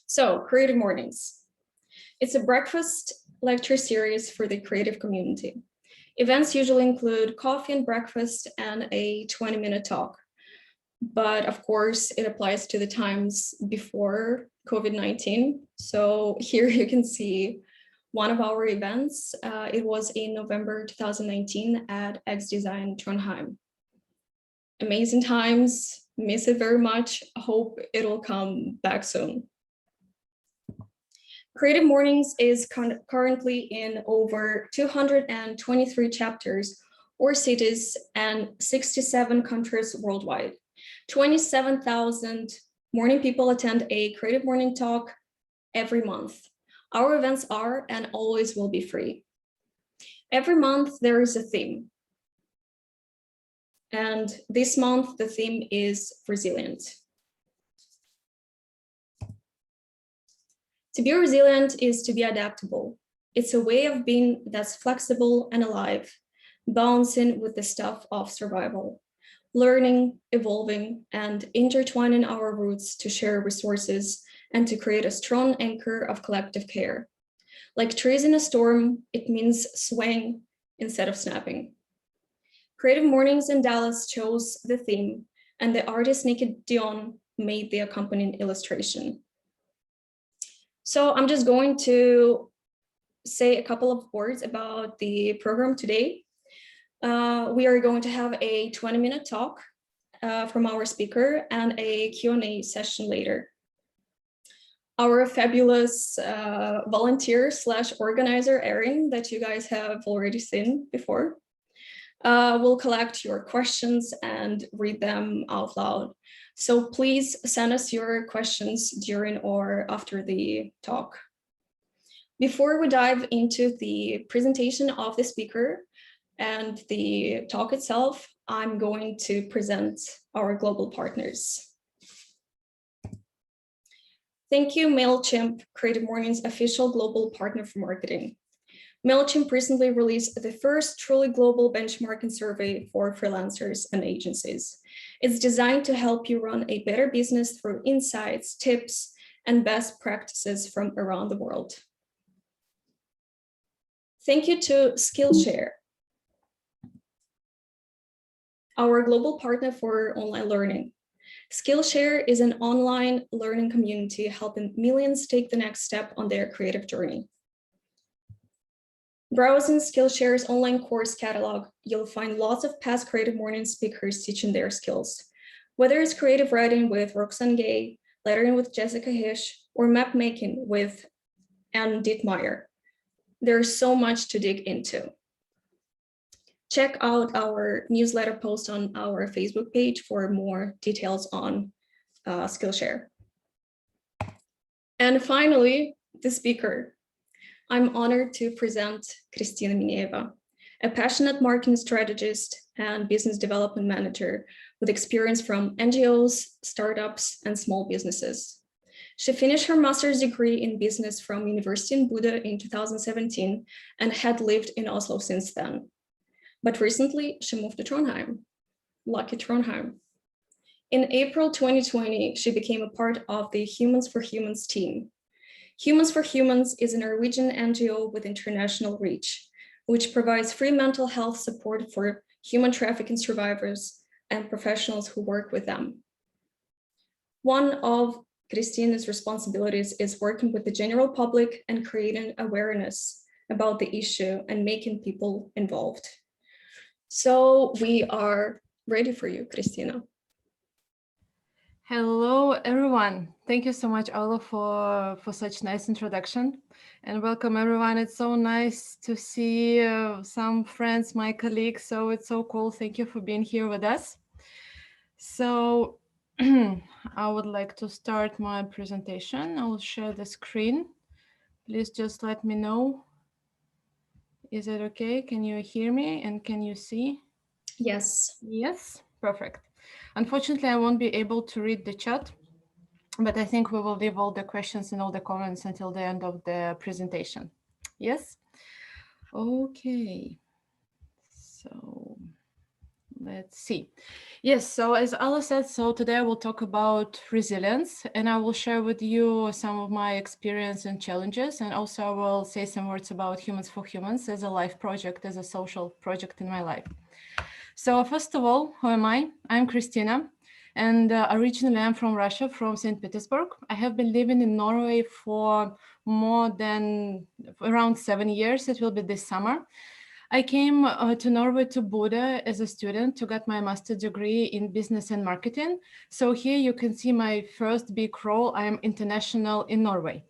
So, Creative Mornings. It's a breakfast lecture series for the creative community. Events usually include coffee and breakfast and a 20-minute talk. But of course, it applies to the times before COVID-19. So here you can see one of our events. It was in November 2019 at X Design Trondheim. Amazing times, miss it very much. Hope it'll come back soon. Creative Mornings is currently in over 223 chapters or cities and 67 countries worldwide. 27,000 morning people attend a Creative Morning talk every month. Our events are and always will be free. Every month there is a theme. And this month the theme is resilient. To be resilient is to be adaptable. It's a way of being that's flexible and alive, balancing with the stuff of survival, learning, evolving, and intertwining our roots to share resources and to create a strong anchor of collective care. Like trees in a storm, it means swaying instead of snapping. Creative Mornings in Dallas chose the theme, and the artist Nikki Dion made the accompanying illustration. So I'm just going to say a couple of words about the program today. We are going to have a 20-minute talk from our speaker and a Q&A session later. Our fabulous volunteer/organizer, Erin, that you guys have already seen before, will collect your questions and read them out loud. So please send us your questions during or after the talk. Before we dive into the presentation of the speaker and the talk itself, I'm going to present our global partners. Thank you, MailChimp, Creative Mornings' official global partner for marketing. MailChimp recently released the first truly global benchmarking survey for freelancers and agencies. It's designed to help you run a better business through insights, tips, and best practices from around the world. Thank you to Skillshare, our global partner for online learning. Skillshare is an online learning community helping millions take the next step on their creative journey. Browsing Skillshare's online course catalog, you'll find lots of past Creative Morning speakers teaching their skills. Whether it's creative writing with Roxanne Gay, lettering with Jessica Hish, or map making with Anne Dittmeyer, there's so much to dig into. Check out our newsletter post on our Facebook page for more details on Skillshare. And finally, the speaker. I'm honored to present Kristina Mineeva, a passionate marketing strategist and business development manager with experience from NGOs, startups, and small businesses. She finished her master's degree in business from University in Buda in 2017 and had lived in Oslo since then. But recently, she moved to Trondheim. Lucky Trondheim. In April 2020, she became a part of the Humans for Humans team. Humans for Humans is a Norwegian NGO with international reach, which provides free mental health support for human trafficking survivors and professionals who work with them. One of Kristina's responsibilities is working with the general public and creating awareness about the issue and making people involved. So we are ready for you, Kristina. Hello, everyone. Thank you so much, Ola, for such nice introduction. And welcome, everyone. It's so nice to see some friends, my colleagues. So it's so cool. Thank you for being here with us. So I would like to start my presentation. I will share the screen. Please just let me know. Is it okay? Can you hear me and can you see? Yes. Yes, perfect. Unfortunately, I won't be able to read the chat, but I think we will leave all the questions and all the comments until the end of the presentation. Yes? Okay. So let's see. Yes, so as Allah said, so today I will talk about resilience, and I will share with you some of my experience and challenges, and also I will say some words about Humans for Humans as a life project, as a social project in my life. So first of all, who am I? I'm Kristina, and originally I'm from Russia, from St. Petersburg. I have been living in Norway for more than around 7 years. It will be this summer. I came to Norway to Buda as a student to get my master's degree in business and marketing. So here you can see my first big role. I am international in Norway.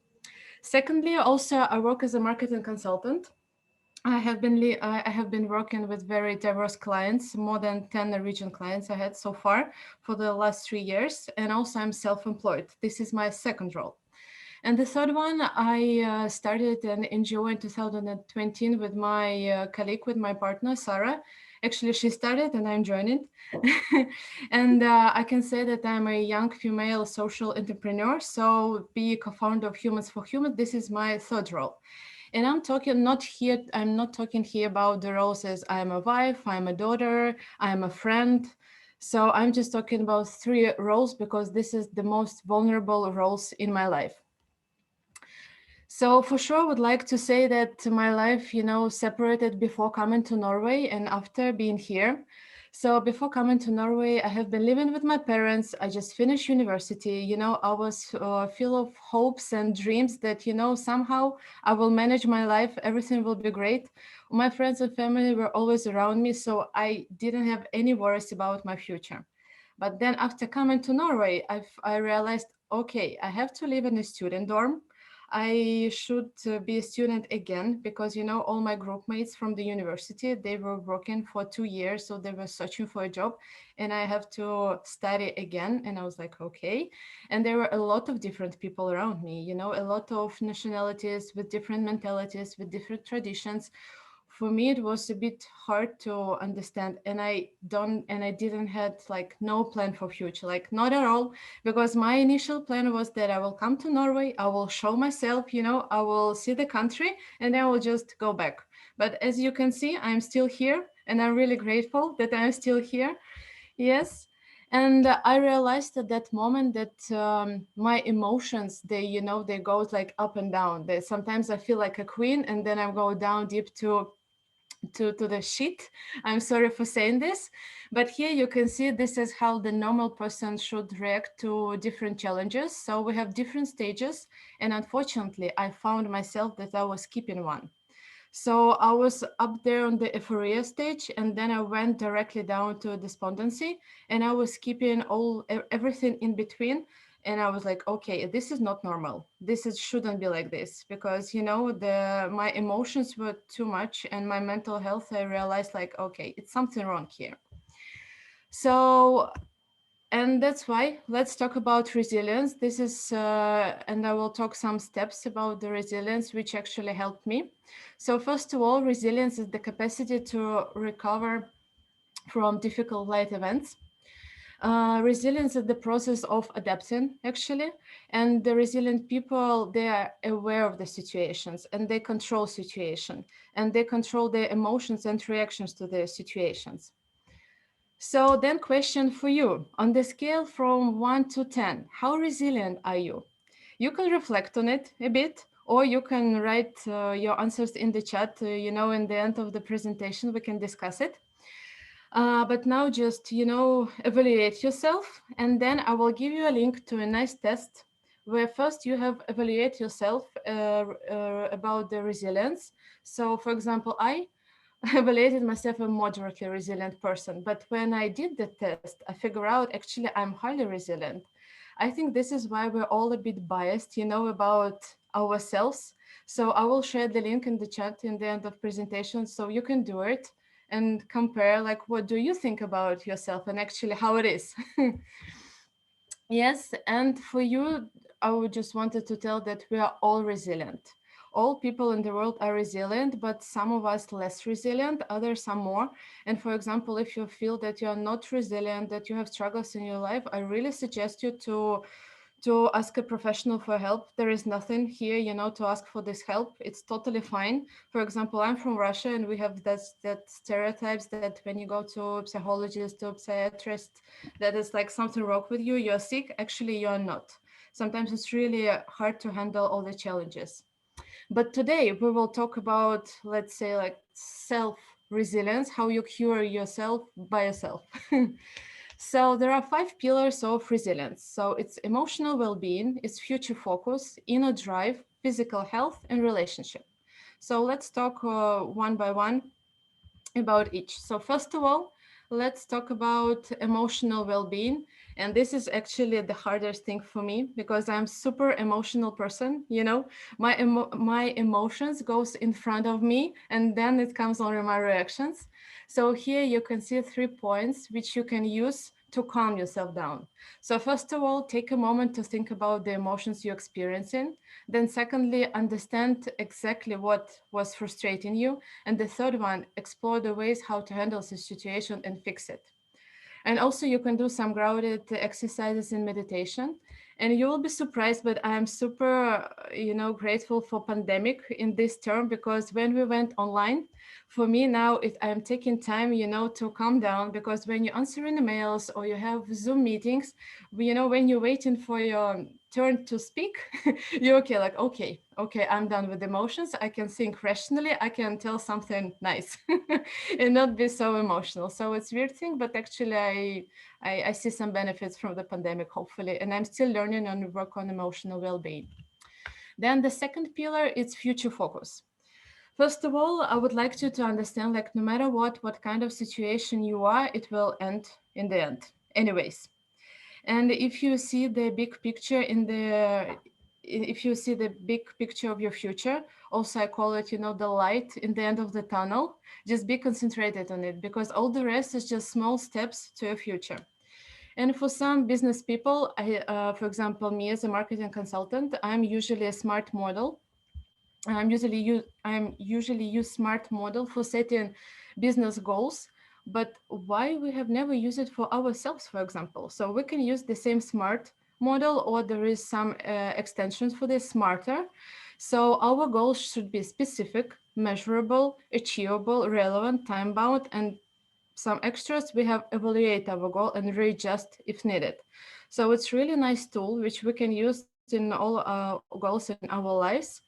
Secondly, also I work as a marketing consultant. I have been working with very diverse clients, more than 10 Norwegian clients I had so far for the last 3 years. And also I'm self-employed. This is my second role. And the third one, I started an NGO in 2020 with my colleague, with my partner, Sarah. Actually, she started and I'm joining. And I can say that I'm a young female social entrepreneur. So be co-founder of Humans for Humans. This is my third role. And I'm not talking here about the roles as I'm a wife, I'm a daughter, I'm a friend. So I'm just talking about 3 roles because this is the most vulnerable roles in my life. So for sure, I would like to say that my life, separated before coming to Norway and after being here. So before coming to Norway, I have been living with my parents. I just finished university. I was full of hopes and dreams that, somehow I will manage my life. Everything will be great. My friends and family were always around me, so I didn't have any worries about my future. But then after coming to Norway, I realized, okay, I have to live in a student dorm. I should be a student again because, all my group mates from the university, they were working for 2 years, so they were searching for a job and I have to study again. And I was like, okay. And there were a lot of different people around me, a lot of nationalities with different mentalities, with different traditions. For me it was a bit hard to understand, and I didn't had like no plan for future, like not at all, because my initial plan was that I will come to Norway, I will show myself, I will see the country, and then I will just go back. But as you can see, I'm still here and I'm really grateful that I'm still here. Yes. And I realized at that moment that my emotions, they go like up and down. That sometimes I feel like a queen, and then I go down deep to the shit. I'm sorry for saying this, but here you can see this is how the normal person should react to different challenges. So we have different stages, and unfortunately, I found myself that I was skipping one. So I was up there on the euphoria stage, and then I went directly down to despondency, and I was keeping everything in between. And I was like, okay, this is not normal. Shouldn't be like this, because my emotions were too much, and my mental health. I realized like, okay, it's something wrong here. So, and that's why let's talk about resilience. This is, and I will talk some steps about the resilience which actually helped me. So first of all, resilience is the capacity to recover from difficult life events. Resilience is the process of adapting, actually, and the resilient people, they are aware of the situations and they control situation, and they control their emotions and reactions to their situations. So then question for you, on the scale from 1 to 10, how resilient are you? You can reflect on it a bit, or you can write your answers in the chat, in the end of the presentation, we can discuss it. But now just, evaluate yourself, and then I will give you a link to a nice test where first you have evaluate yourself about the resilience. So for example, I evaluated myself a moderately resilient person, but when I did the test, I figured out actually I'm highly resilient. I think this is why we're all a bit biased, about ourselves. So I will share the link in the chat in the end of presentation, so you can do it and compare, like, what do you think about yourself and actually how it is. Yes, and for you, I would just wanted to tell that we are all resilient. All people in the world are resilient, but some of us less resilient, others some more. And for example, if you feel that you are not resilient, that you have struggles in your life, I really suggest you to ask a professional for help. There is nothing here, to ask for this help. It's totally fine. For example, I'm from Russia, and we have that stereotypes that when you go to psychologist, to psychiatrist, that is like something wrong with you, you're sick. Actually, you're not. Sometimes it's really hard to handle all the challenges. But today we will talk about, let's say, like self resilience, how you cure yourself by yourself. So there are 5 pillars of resilience. So it's emotional well-being, it's future focus, inner drive, physical health, and relationship. So let's talk one by one about each. So first of all, let's talk about emotional well-being. And this is actually the hardest thing for me because I'm super emotional person. My emotions goes in front of me, and then it comes on my reactions. So here you can see 3 points which you can use to calm yourself down. So first of all, take a moment to think about the emotions you're experiencing. Then secondly, understand exactly what was frustrating you. And the third one, explore the ways how to handle the situation and fix it. And also you can do some grounded exercises in meditation. And you will be surprised, but I am super, grateful for pandemic in this term, because when we went online, for me now, I am taking time, to calm down, because when you're answering emails or you have Zoom meetings, when you're waiting for your turn to speak, you're okay, like, okay, I'm done with emotions. I can think rationally. I can tell something nice and not be so emotional. So it's weird thing, but actually I see some benefits from the pandemic, hopefully, and I'm still learning and work on emotional well-being. Then the second pillar is future focus. First of all, I would like you to understand, like, no matter what kind of situation you are, it will end in the end anyways. And if you see the big picture if you see the big picture of your future, also I call it, the light in the end of the tunnel, just be concentrated on it, because all the rest is just small steps to your future. And for some business people, for example, me as a marketing consultant, I'm usually a smart model. I'm usually use smart model for setting business goals, but why we have never used it for ourselves, for example? So we can use the same smart model, or there is some extensions for this smarter. So our goals should be specific, measurable, achievable, relevant, time bound, and some extras we have evaluate our goal and readjust if needed. So it's really nice tool which we can use in all goals in our lives.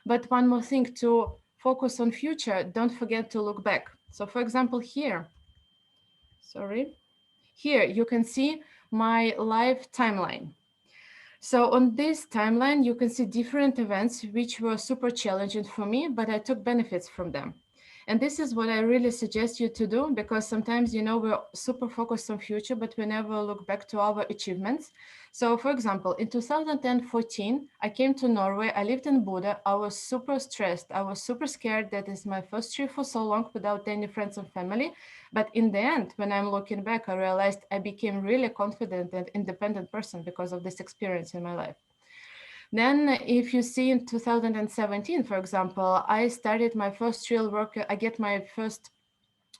But one more thing, to focus on future, don't forget to look back. So for example, here you can see my life timeline. So on this timeline, you can see different events which were super challenging for me, but I took benefits from them. And this is what I really suggest you to do, because sometimes, we're super focused on future, but we never look back to our achievements. So for example, in 2014, I came to Norway. I lived in Buda. I was super stressed. I was super scared. That is my first trip for so long without any friends and family. But in the end, when I'm looking back, I realized I became really confident and independent person because of this experience in my life. Then if you see in 2017, for example, I started my first real work. I get my first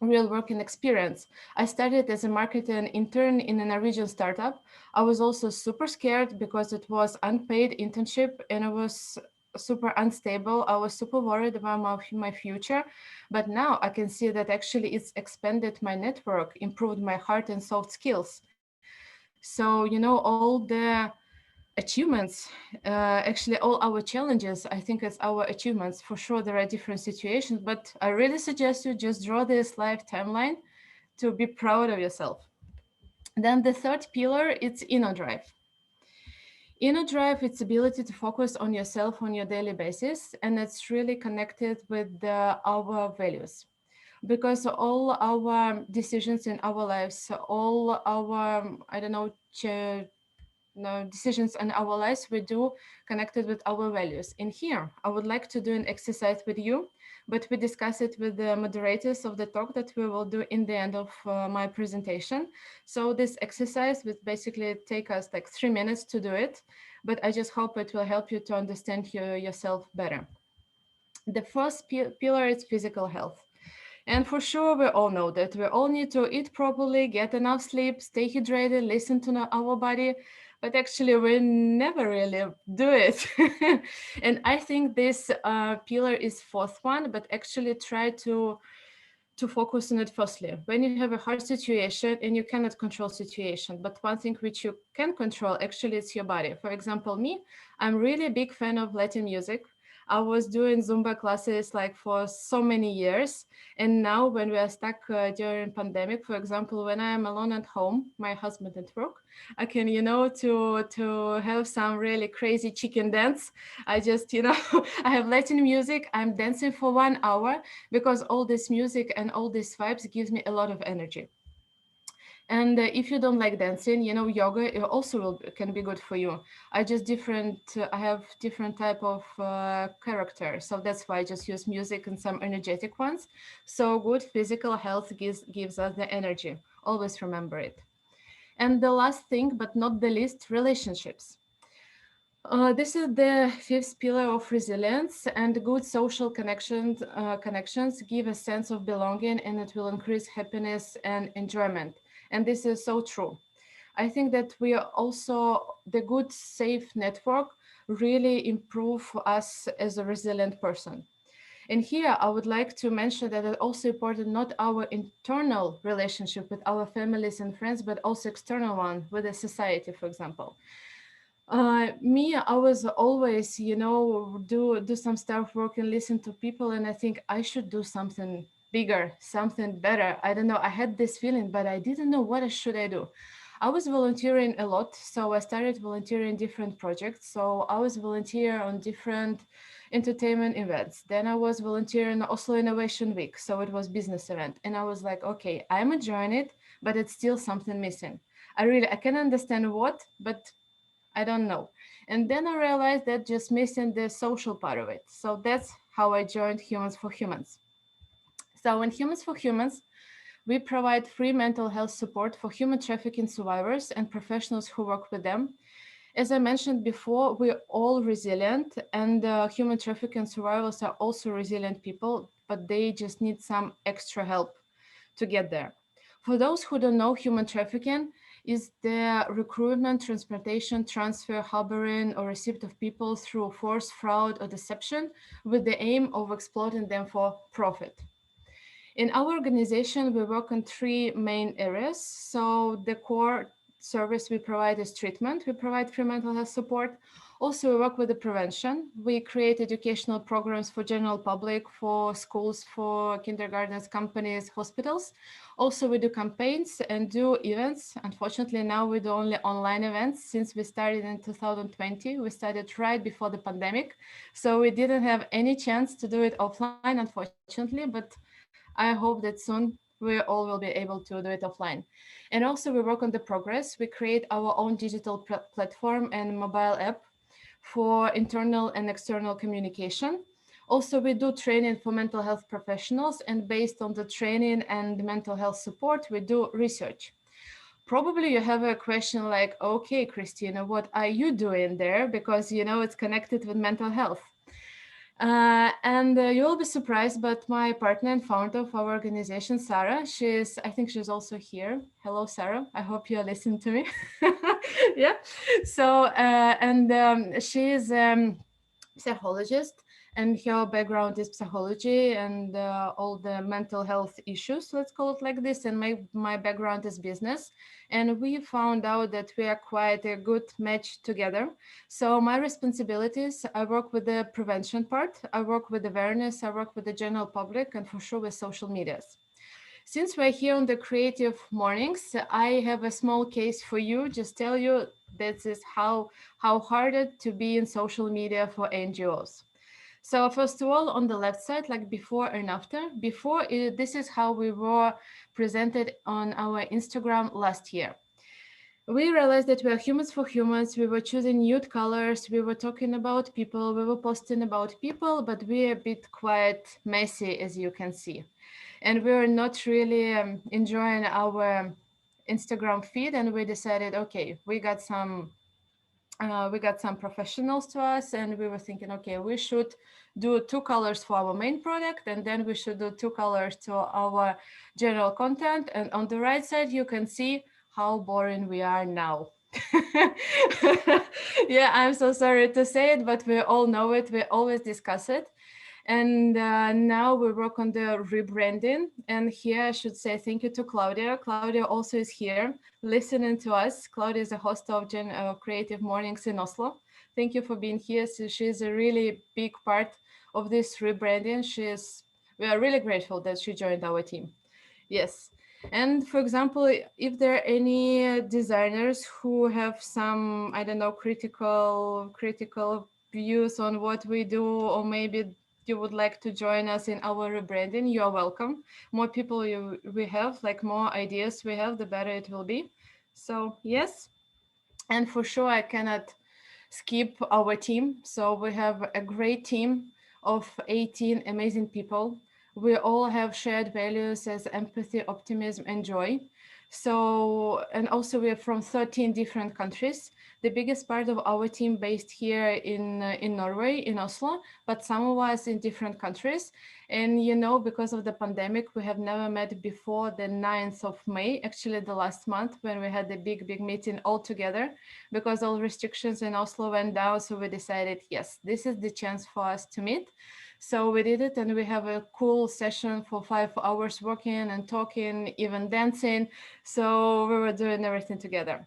real working experience. I started as a marketing intern in a Norwegian startup. I was also super scared because it was unpaid internship and it was super unstable. I was super worried about my future. But now I can see that actually it's expanded my network, improved my hard and soft skills. So, all the achievements, actually all our challenges, I think it's our achievements. For sure there are different situations, but I really suggest you just draw this life timeline to be proud of yourself. Then the third pillar, it's inner drive. Inner drive, it's ability to focus on yourself on your daily basis, and it's really connected with our values, because all our decisions in our lives, all our, I don't know, decisions in our lives we do connected with our values. In here, I would like to do an exercise with you, but we discuss it with the moderators of the talk that we will do in the end of my presentation. So this exercise will basically take us like 3 minutes to do it, but I just hope it will help you to understand yourself better. The first pillar is physical health. And for sure, we all know that we all need to eat properly, get enough sleep, stay hydrated, listen to our body. but actually we never really do it. And I think this pillar is fourth one, but actually try to focus on it firstly. When you have a hard situation and you cannot control situation, but one thing which you can control, actually it's your body. For example, me, I'm really a big fan of Latin music. I was doing Zumba classes like for so many years. And now when we are stuck during pandemic, for example, when I am alone at home, my husband at work, I can, to have some really crazy chicken dance. I just, I have Latin music. I'm dancing for 1 hour because all this music and all these vibes gives me a lot of energy. And if you don't like dancing, yoga also can be good for you. I have different type of character, so that's why I just use music and some energetic ones. So good physical health gives us the energy. Always remember it. And the last thing, but not the least, relationships. This is the fifth pillar of resilience, and good social connections give a sense of belonging, and it will increase happiness and enjoyment. And this is so true. I think that we are also the good, safe network really improve us as a resilient person. And here I would like to mention that it's also important not our internal relationship with our families and friends, but also external one with the society, for example. Me, I was always, do some stuff, work and listen to people, and I think I should do something bigger, something better. I don't know. I had this feeling, but I didn't know what should I do. I was volunteering a lot, so I started volunteering different projects. So I was volunteer on different entertainment events. Then I was volunteering Oslo Innovation Week, so it was business event, and I was like, okay, I'm enjoying it, but it's still something missing. I can understand what, but I don't know. And then I realized that just missing the social part of it. So that's how I joined Humans for Humans. So in Humans for Humans, we provide free mental health support for human trafficking survivors and professionals who work with them. As I mentioned before, we're all resilient, and human trafficking survivors are also resilient people, but they just need some extra help to get there. For those who don't know, human trafficking is the recruitment, transportation, transfer, harboring, or receipt of people through force, fraud, or deception with the aim of exploiting them for profit. In our organization, we work on three main areas. So the core service we provide is treatment. We provide free mental health support. Also, we work with the prevention. We create educational programs for general public, for schools, for kindergartens, companies, hospitals. Also, we do campaigns and do events. Unfortunately, now we do only online events. Since we started in 2020, we started right before the pandemic. So we didn't have any chance to do it offline, unfortunately, but I hope that soon we all will be able to do it offline. And also we work on the progress. We create our own digital platform and mobile app for internal and external communication. Also, we do training for mental health professionals, and based on the training and mental health support, we do research. Probably you have a question like, okay, Kristina, what are you doing there? Because, it's connected with mental health. And you'll be surprised, but my partner and founder of our organization, Sarah, I think she's also here. Hello, Sarah. I hope you're listening to me. Yeah. So, and she is psychologist, and her background is psychology and all the mental health issues, let's call it like this. And my background is business, and we found out that we are quite a good match together. So my responsibilities, I work with the prevention part, I work with awareness, I work with the general public, and for sure with social medias. Since we're here on the Creative Mornings, I have a small case for you. Just tell you this is how hard it to be in social media for NGOs. So first of all, on the left side, like before and after. This is how we were presented on our Instagram last year. We realized that we are humans for humans. We were choosing nude colors. We were talking about people. We were posting about people, but we're a bit quite messy, as you can see. And we were not really enjoying our Instagram feed. And we decided, okay, we got some professionals to us, and we were thinking, okay, we should do two colors for our main product, and then we should do two colors to our general content. And on the right side, you can see how boring we are now. Yeah, I'm so sorry to say it, but we all know it. We always discuss it. And now we work on the rebranding. And here I should say thank you to Claudia. Claudia also is here listening to us. Claudia is a host of Creative Mornings in Oslo. Thank you for being here. So she's a really big part of this rebranding. We are really grateful that she joined our team. Yes. And for example, if there are any designers who have some, I don't know, critical views on what we do, or maybe you would like to join us in our rebranding, you are welcome. More people we have, like more ideas we have, the better it will be. So yes, and for sure I cannot skip our team. So we have a great team of 18 amazing people. We all have shared values as empathy, optimism, and joy. So, and also we are from 13 different countries. The biggest part of our team based here in Norway, in Oslo, but some of us in different countries. And you know, because of the pandemic, we have never met before the 9th of May, actually the last month when we had the big meeting all together, because all restrictions in Oslo went down. So we decided, yes, this is the chance for us to meet. So we did it, and we have a cool session for 5 hours working and talking, even dancing. So we were doing everything together.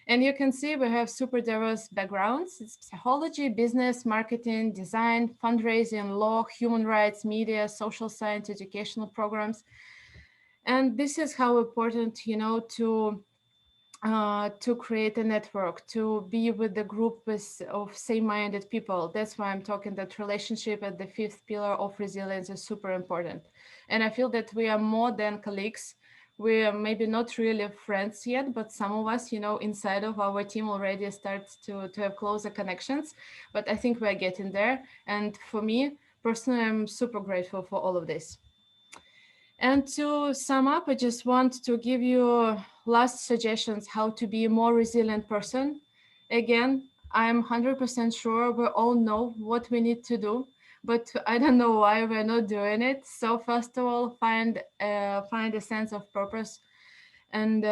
And you can see we have super diverse backgrounds. It's psychology, business, marketing, design, fundraising, law, human rights, media, social science, educational programs. And this is how important, you know, to create a network, to be with the group of same-minded people. That's why I'm talking that relationship at the fifth pillar of resilience is super important. And I feel that we are more than colleagues. We are maybe not really friends yet, but some of us, you know, inside of our team already starts to have closer connections. But I think we're getting there. And for me, personally, I'm super grateful for all of this. And to sum up, I just want to give you last suggestions how to be a more resilient person. Again, I'm 100% sure we all know what we need to do, but I don't know why we're not doing it. So first of all, find a sense of purpose and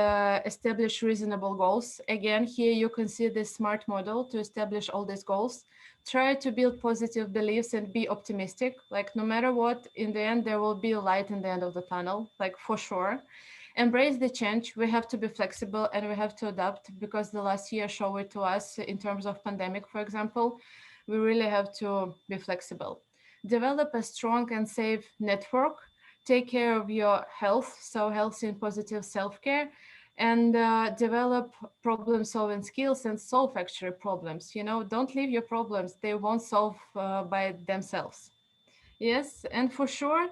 establish reasonable goals. Again, here you can see the SMART model to establish all these goals. Try to build positive beliefs and be optimistic. Like no matter what, in the end, there will be a light in the end of the tunnel, like for sure. Embrace the change. We have to be flexible and we have to adapt, because the last year showed it to us in terms of pandemic, for example. We really have to be flexible. Develop a strong and safe network. Take care of your health, so healthy and positive self-care, and develop problem solving skills and solve actually problems. You know, don't leave your problems, they won't solve by themselves. Yes, and for sure,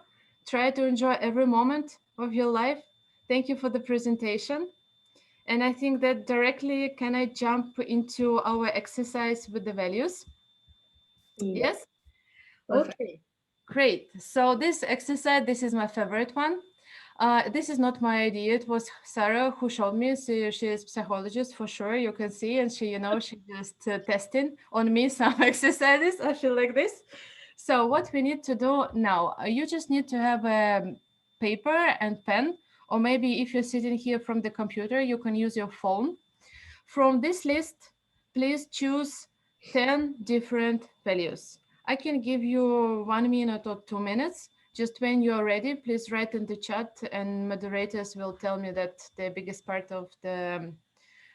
try to enjoy every moment of your life. Thank you for the presentation. And I think that directly, can I jump into our exercise with the values? Yeah, Yes. perfect. Okay, great. So this exercise, this is my favorite one. This is not my idea. It was Sarah who showed me. She is psychologist for sure. You can see, and she, you know, she just testing on me some exercises. I feel like this. So what we need to do now, you just need to have a paper and pen, or maybe if you're sitting here from the computer, you can use your phone. From this list, please choose 10 different values. I can give you 1 minute or 2 minutes. Just when you're ready, please write in the chat, and moderators will tell me that the biggest part of the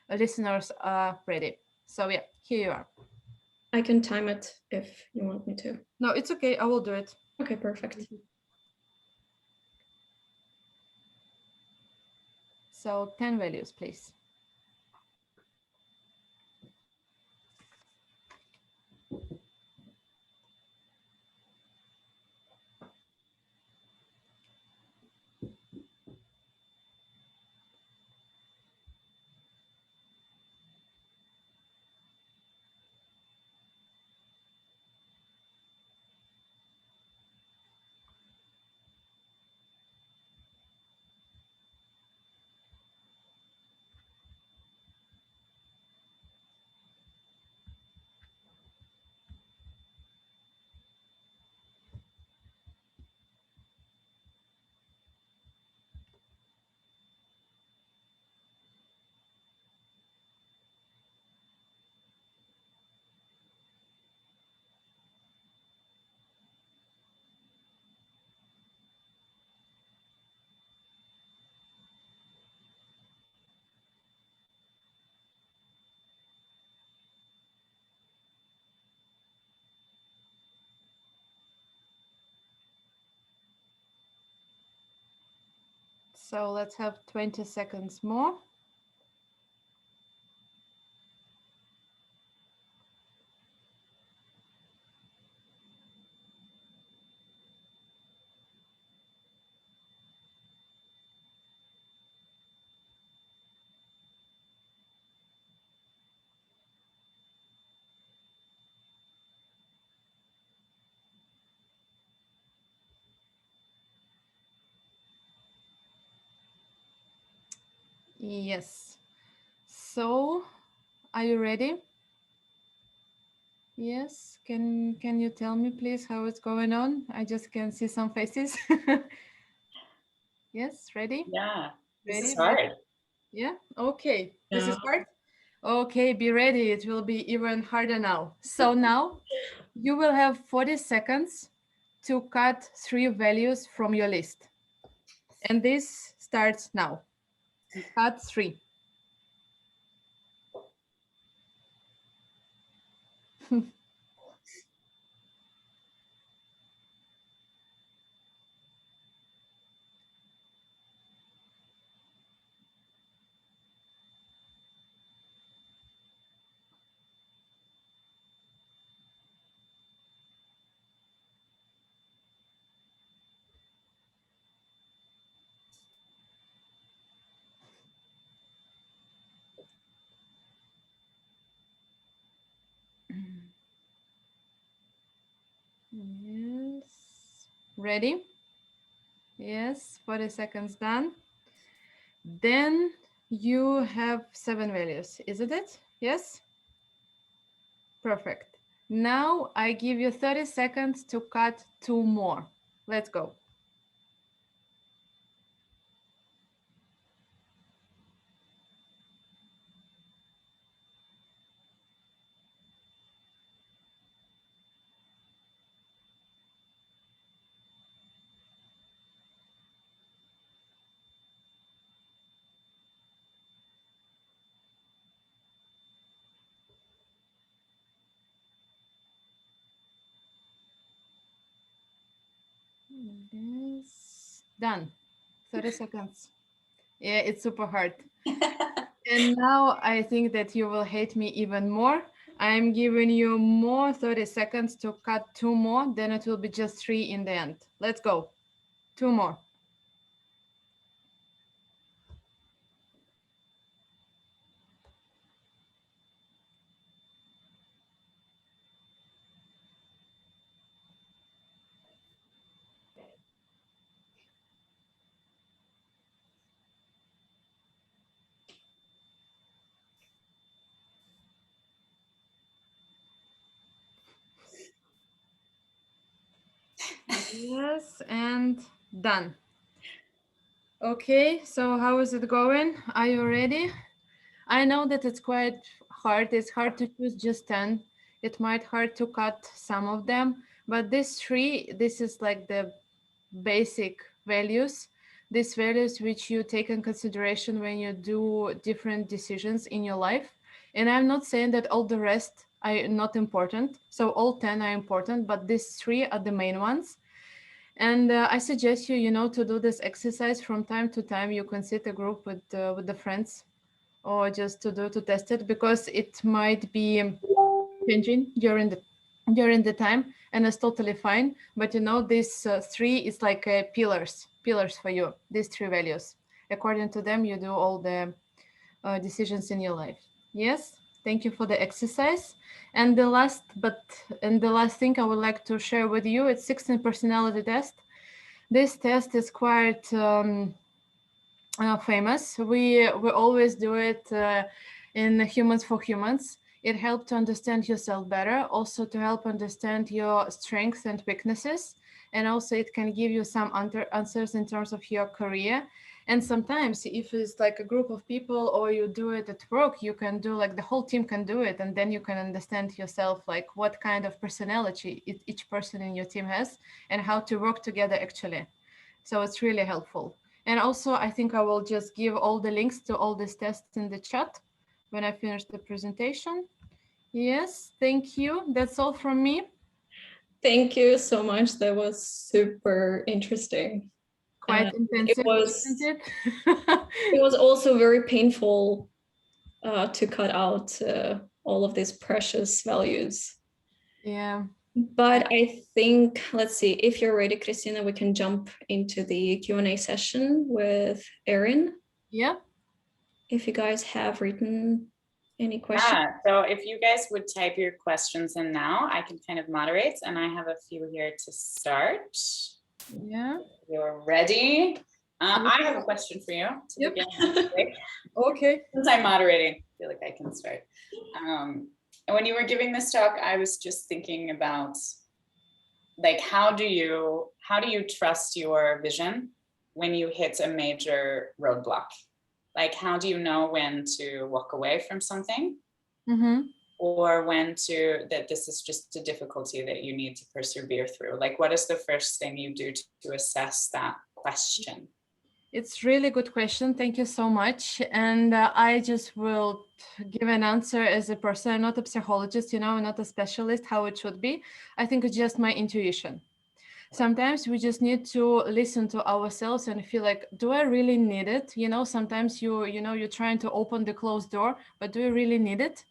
listeners are ready. So yeah, here you are. I can time it if you want me to. No, it's okay. I will do it. Okay, perfect. So 10 values, please. So let's have 20 seconds more. Yes. So, are you ready? Yes. Can you tell me, please, how it's going on? I just can see some faces. Yes, ready? Yeah, this is Ready? hard. Yeah. Okay. This No. is hard. Okay, be ready. It will be even harder now. So now you will have 40 seconds to cut 3 values from your list. And this starts now. Cut 3. Yes. Ready? Yes, 40 seconds done. Then you have 7 values, isn't it? Yes? Perfect. Now I give you 30 seconds to cut 2 more. Let's go. Yes. Done. 30 seconds. Yeah, it's super hard. And now I think that you will hate me even more. I'm giving you more 30 seconds to cut 2 more, then it will be just 3 in the end. Let's go. 2 more. Yes, and done. Okay, so how is it going? Are you ready? I know that it's quite hard. It's hard to choose just 10. It might hard to cut some of them, but this 3, this is like the basic values. These values which you take in consideration when you do different decisions in your life. And I'm not saying that all the rest are not important. So all 10 are important, but these 3 are the main ones. And I suggest you, to do this exercise from time to time. You can sit a group with the friends, or just to test it, because it might be changing during the time, and it's totally fine. But these 3 is like pillars for you. These 3 values. According to them, you do all the decisions in your life. Yes. Thank you for the exercise. And the last thing I would like to share with you, it's 16 personality test. This test is quite famous. We always do it in Humans for Humans. It helps to understand yourself better, also to help understand your strengths and weaknesses, and also it can give you some answers in terms of your career. And sometimes if it's like a group of people, or you do it at work, you can do like the whole team can do it, and then you can understand yourself, like what kind of personality each person in your team has, and how to work together actually. So it's really helpful. And also, I think I will just give all the links to all these tests in the chat when I finish the presentation. Yes, thank you. That's all from me. Thank you so much. That was super interesting. quite intensive, isn't it? It was also very painful to cut out all of these precious values. Yeah. But I think, let's see, if you're ready, Kristina, we can jump into the Q&A session with Erin. Yeah. If you guys have written any questions. Yeah, so if you guys would type your questions in now, I can kind of moderate, and I have a few here to start. Yeah. You're ready. I have a question for you to begin. Okay. Since I'm moderating, I feel like I can start. And when you were giving this talk, I was just thinking about, like, how do you trust your vision when you hit a major roadblock? Like, how do you know when to walk away from something? Mm-hmm. Or when that this is just a difficulty that you need to persevere through? Like, what is the first thing you do to assess that question? It's really good question. Thank you so much. And I just will give an answer as a person. I'm not a psychologist, I'm not a specialist, how it should be. I think it's just my intuition. Sometimes we just need to listen to ourselves and feel like, do I really need it? Sometimes you're trying to open the closed door, but do you really need it?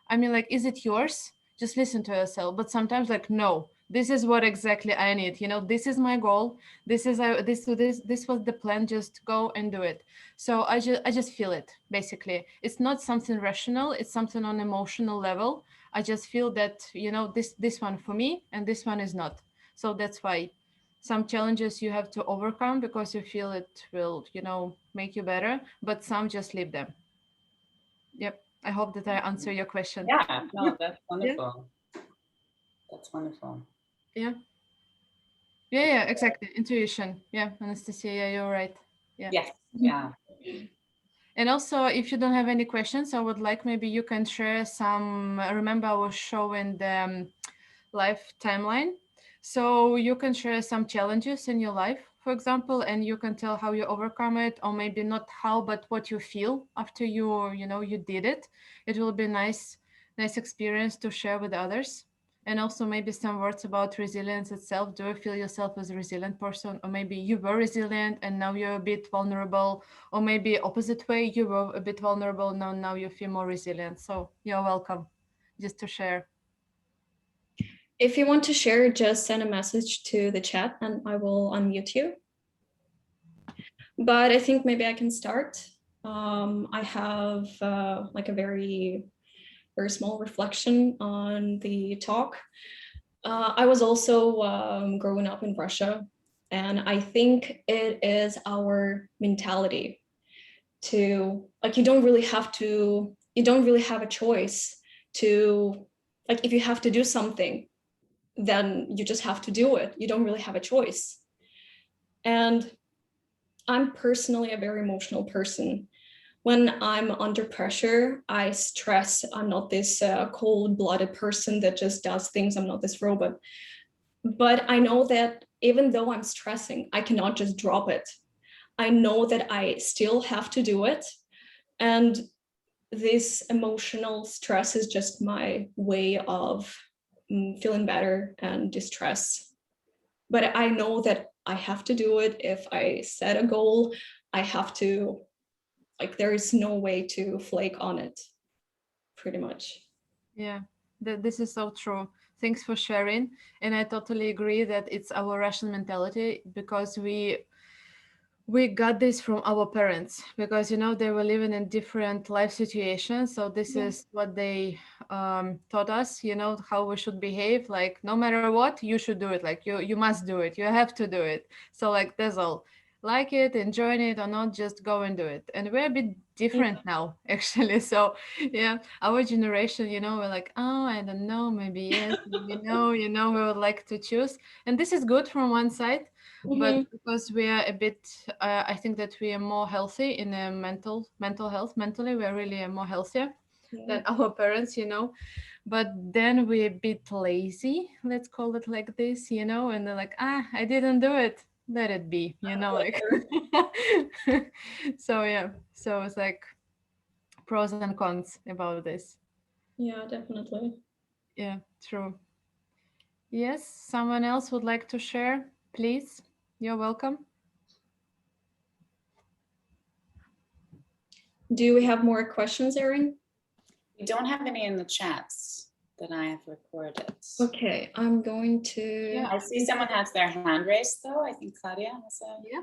I mean, like, is it yours? Just listen to yourself. But sometimes, like, no, this is what exactly I need. This is my goal. This was the plan. Just go and do it. So I just feel it. Basically, it's not something rational. It's something on emotional level. I just feel that this one for me and this one is not. So that's why some challenges you have to overcome because you feel it will make you better. But some just leave them. Yep. I hope that I answer your question. Yeah, no, that's wonderful. Yeah. That's wonderful. Yeah. Yeah, exactly. Intuition. Yeah, Anastasia, yeah, you're right. Yeah. Yes, yeah. And also, if you don't have any questions, I would like maybe you can share some. Remember, I was showing the life timeline. So you can share some challenges in your life, for example, and you can tell how you overcome it, or maybe not how, but what you feel after you did it. It will be nice experience to share with others. And also maybe some words about resilience itself. Do you feel yourself as a resilient person, or maybe you were resilient and now you're a bit vulnerable, or maybe opposite way, you were a bit vulnerable, now you feel more resilient. So you're welcome just to share. If you want to share, just send a message to the chat and I will unmute you. But I think maybe I can start. I have like a very, very small reflection on the talk. I was also growing up in Russia, and I think it is our mentality to, like, you don't really have a choice to, like, if you have to do something, then you just have to do it. You don't really have a choice. And I'm personally a very emotional person. When I'm under pressure, I stress. I'm not this cold-blooded person that just does things. I'm not this robot. But I know that even though I'm stressing, I cannot just drop it. I know that I still have to do it. And this emotional stress is just my way of feeling better and distress. But I know that I have to do it. If I set a goal, I have to, like, there is no way to flake on it, pretty much. Yeah, this is so true. Thanks for sharing. And I totally agree that it's our Russian mentality because we got this from our parents because they were living in different life situations, so this is what they taught us, how we should behave. Like, no matter what, you should do it. Like, you must do it, you have to do it. So, like, that's all. Like it, enjoy it or not, just go and do it. And we're a bit different now, actually. So yeah, our generation, we're like, oh, I don't know, maybe yes, maybe no, we would like to choose. And this is good from one side, but because we are a bit I think that we are more healthy in a mental health. Mentally, we are really more healthier than our parents, but then we're a bit lazy, let's call it like this, and they're like, I didn't do it, let it be, like. So yeah, so it's like pros and cons about this. Yeah, definitely. Yeah, true. Yes, someone else would like to share, please? You're welcome. Do we have more questions, Erin? We don't have any in the chats that I have recorded. Okay, I'm going to. Yeah. I see someone has their hand raised though. I think Claudia has a. Yeah.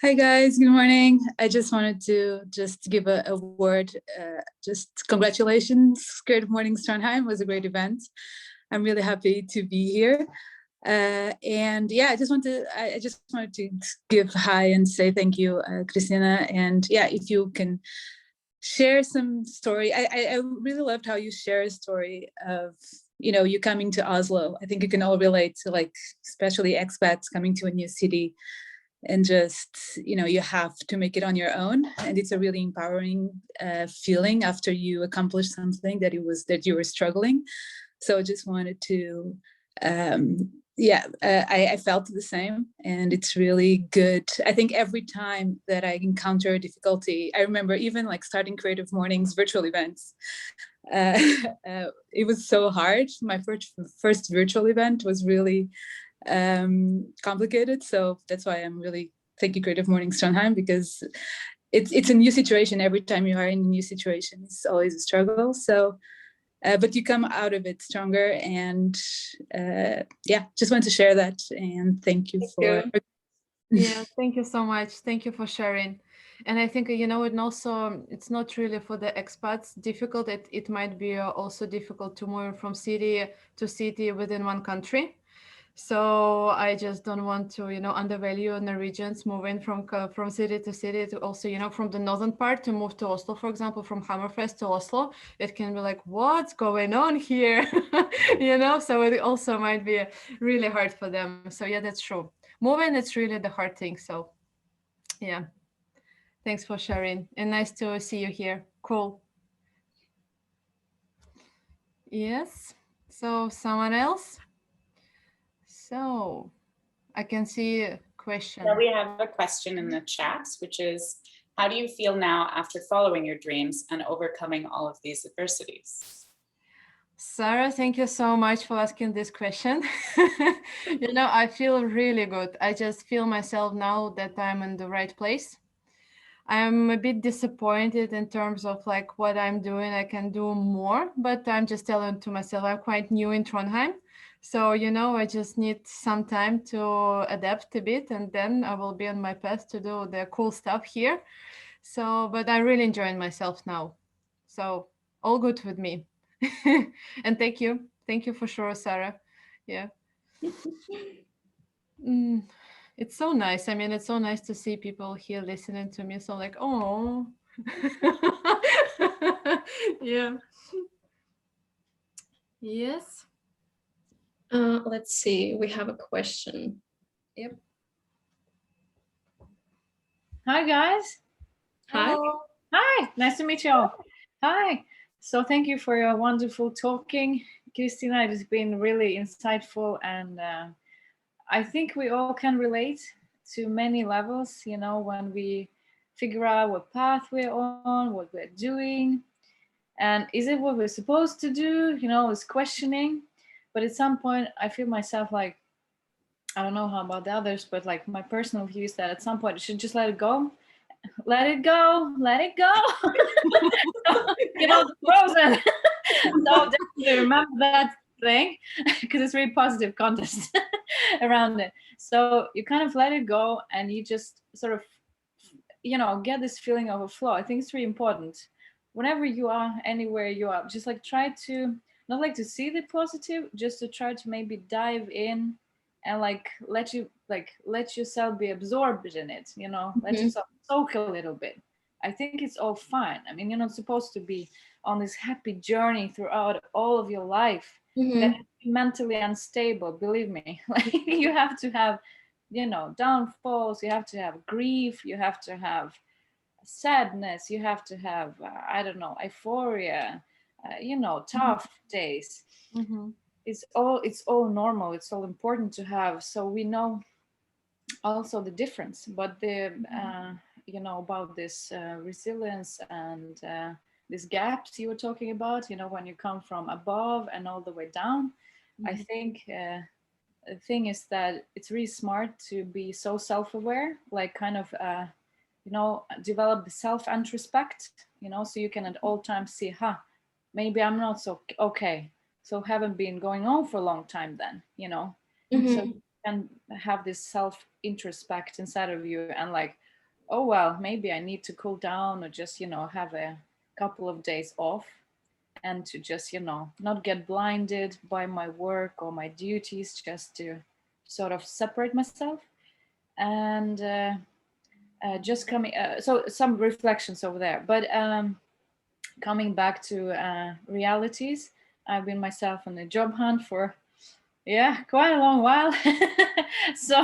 Hi guys, good morning. I just wanted to give a word, just congratulations. Creative Mornings Trondheim was a great event. I'm really happy to be here. And yeah, I just wanted to give hi and say thank you, Kristina. And yeah, if you can share some story. I really loved how you share a story of, you coming to Oslo. I think you can all relate to, like, especially expats coming to a new city and just, you have to make it on your own. And it's a really empowering feeling after you accomplish something that you were struggling. So I just wanted to, I felt the same, and it's really good. I think every time that I encounter difficulty, I remember even like starting Creative Mornings virtual events. It was so hard. My first virtual event was really complicated. So that's why I'm really thank you, Creative Mornings Trondheim, because it's a new situation. Every time you are in a new situation, it's always a struggle. So, but you come out of it stronger. And just want to share that. And thank you for. Yeah, thank you so much. Thank you for sharing. And I think, and also it's not really for the expats difficult. It might be also difficult to move from city to city within one country. So I just don't want to, undervalue Norwegians moving from city to city to also, from the northern part to move to Oslo, for example, from Hammerfest to Oslo. It can be like, what's going on here? So it also might be really hard for them. So yeah, that's true. Moving, it's really the hard thing. So yeah, thanks for sharing. And nice to see you here. Cool. Yes. So someone else? So I can see a question. Yeah, we have a question in the chat, which is, how do you feel now after following your dreams and overcoming all of these adversities? Sarah, thank you so much for asking this question. I feel really good. I just feel myself now that I'm in the right place. I'm a bit disappointed in terms of like what I'm doing. I can do more, but I'm just telling to myself I'm quite new in Trondheim. So, I just need some time to adapt a bit, and then I will be on my path to do the cool stuff here. So, but I'm really enjoying myself now. So all good with me. And thank you. Thank you for sure, Sarah. Yeah. It's so nice. I mean, it's so nice to see people here listening to me. So like, oh, yeah. Yes. Let's see. We have a question. Yep. Hi, guys. Hi. Hello. Hi. Nice to meet you all. Hi. So thank you for your wonderful talking, Kristina. It has been really insightful, and I think we all can relate to many levels, when we figure out what path we're on, what we're doing, and is it what we're supposed to do, is questioning. But at some point, I feel myself like, I don't know how about the others, but like my personal view is that at some point, you should just let it go. Let it go, let it go. Frozen. So definitely remember that thing, because it's really positive context around it. So you kind of let it go, and you just sort of, get this feeling of a flow. I think it's really important. Whenever you are, anywhere you are, just like try to not like to see the positive, just to try to maybe dive in and like let yourself be absorbed in it, let yourself soak a little bit. I think it's all fine. I mean, you're not supposed to be on this happy journey throughout all of your life. That mentally unstable, believe me. Like you have to have, downfalls, you have to have grief, you have to have sadness, you have to have I don't know, euphoria, tough days. It's all normal, it's all important to have, so we know also the difference. But the about this resilience and these gaps you were talking about, when you come from above and all the way down. I think the thing is that it's really smart to be so self-aware, like kind of develop the self and respect, so you can at all times see, maybe I'm not so okay. So haven't been going on for a long time then, so you can have this self introspect inside of you and like, oh, well, maybe I need to cool down or just, have a couple of days off and to just, not get blinded by my work or my duties, just to sort of separate myself. And just coming, so some reflections over there. But coming back to realities, I've been myself on a job hunt for quite a long while. So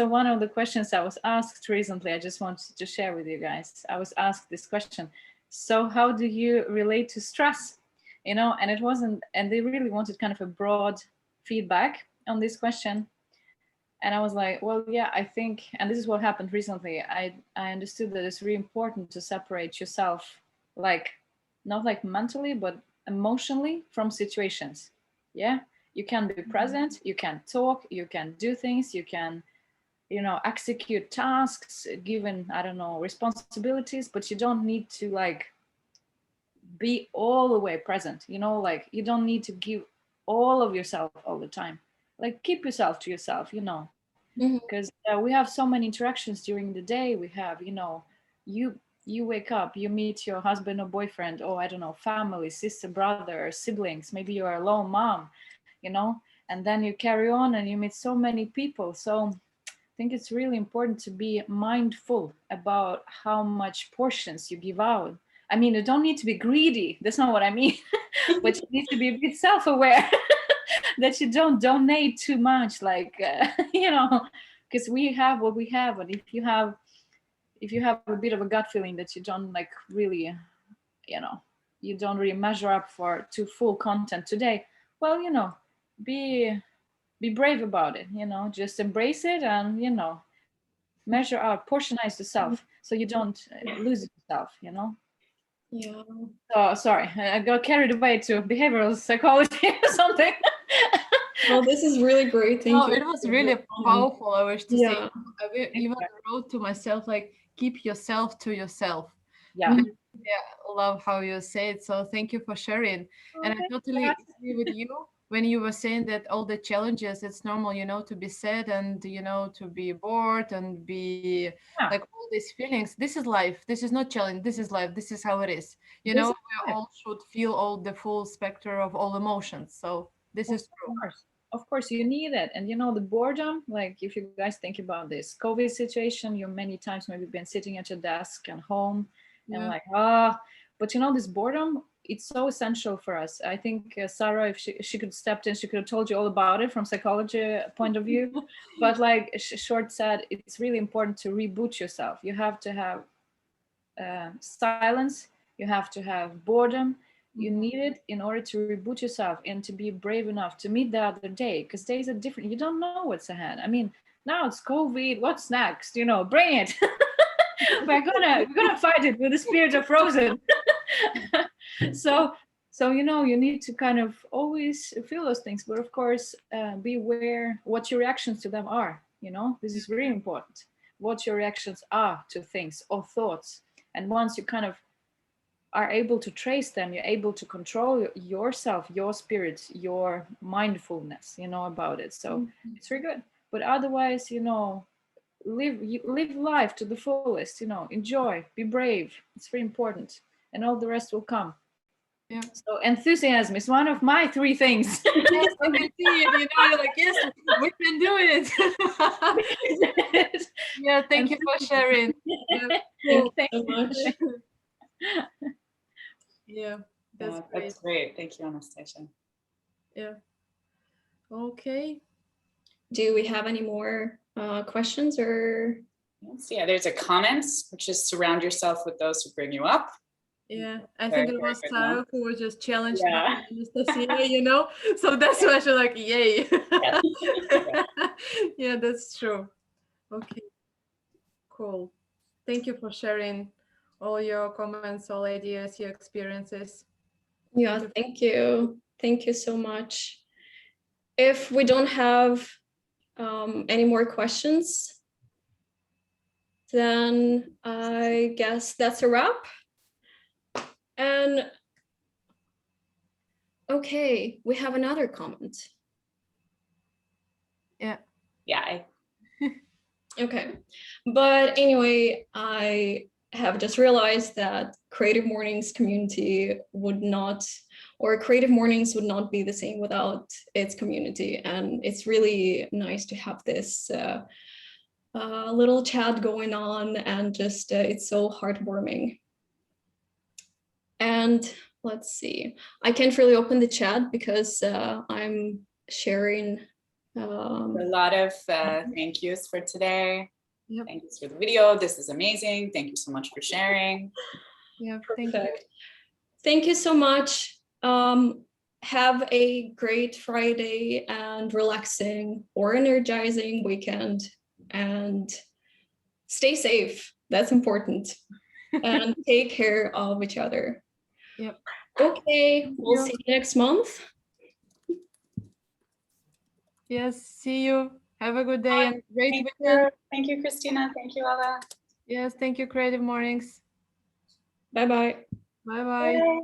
one of the questions I was asked recently, I just wanted to share with you guys. I was asked this question: so how do you relate to stress? And it wasn't, and they really wanted kind of a broad feedback on this question. And I was like, well, yeah, I think, and this is what happened recently. I understood that it's really important to separate yourself, like not like mentally, but emotionally from situations. Yeah. You can be present, you can talk, you can do things, you can, execute tasks, given, I don't know, responsibilities, but you don't need to like be all the way present, like you don't need to give all of yourself all the time. Like keep yourself to yourself, because we have so many interactions during the day. We have, you wake up, you meet your husband or boyfriend, or I don't know, family, sister, brother, siblings, maybe you're a lone mom, and then you carry on and you meet so many people. So I think it's really important to be mindful about how much portions you give out. I mean, you don't need to be greedy, that's not what I mean. But you need to be a bit self-aware that you don't donate too much, like because we have what we have. And if you have a bit of a gut feeling that you don't like really, you don't really measure up to full content today, well, be brave about it, just embrace it and, measure out, portionize yourself so you don't lose yourself, Yeah. So sorry, I got carried away to behavioral psychology or something. Well, this is really great. Thank you. It was really powerful, I wish to say. Yeah. I even wrote to myself, like, keep yourself to yourself. Yeah. Love how you say it. So thank you for sharing. And I totally agree with you when you were saying that all the challenges, it's normal, to be sad and, to be bored and be like all these feelings. This is life. This is not challenge. This is life. This is how it is. We all should feel all the full spectrum of all emotions. So this is true. Of course, you need it. And the boredom, like if you guys think about this COVID situation, you many times maybe been sitting at your desk and home and like, but this boredom, it's so essential for us. I think Sarah, if she could stepped in, she could have told you all about it from psychology point of view. But like Short said, it's really important to reboot yourself. You have to have silence. You have to have boredom. You need it in order to reboot yourself and to be brave enough to meet the other day, because days are different. You don't know what's ahead. I mean, now it's COVID. What's next? Bring it. we're gonna fight it with the spirit of Frozen. So you need to kind of always feel those things, but of course, be aware what your reactions to them are. This is very important. What your reactions are to things or thoughts, and once you kind of are able to trace them, you're able to control yourself, your spirit, your mindfulness, about it. So it's very good. But otherwise, live life to the fullest, enjoy, be brave. It's very important, and all the rest will come. Yeah. So enthusiasm is one of my 3 things. Yes, I can see it. You're like, yes, we can do it. Yeah, thank you for sharing. Thank you so much. Yeah, That's great. Thank you, Anastasia. Yeah. Okay. Do we have any more questions or? Yes, yeah, there's a comment, which is surround yourself with those who bring you up. Yeah, I think it was Sarah who was just challenged by Anastasia, so that's why she's like, yay. Yeah, that's true. Okay, cool. Thank you for sharing all your comments, all ideas, your experiences. Yeah, thank you. Thank you so much. If we don't have any more questions, then I guess that's a wrap. And okay, we have another comment. Yeah. Yeah. Okay, but anyway, I have just realized that Creative Mornings community would not, or Creative Mornings would not be the same without its community. And it's really nice to have this little chat going on, and just it's so heartwarming. And let's see, I can't really open the chat because I'm sharing A lot of thank yous for today. Yep. Thank yous for the video. This is amazing. Thank you so much for sharing. Yeah. Perfect. Thank you so much. Have a great Friday and relaxing or energizing weekend, and stay safe. That's important. And take care of each other. Yep. Okay, we'll see you next month. Yes. See you. Have a good day and great Thank weekend. you. Thank you, Kristina. Thank you, Alla. Yes. Thank you, Creative Mornings. Bye-bye. Bye-bye. Bye.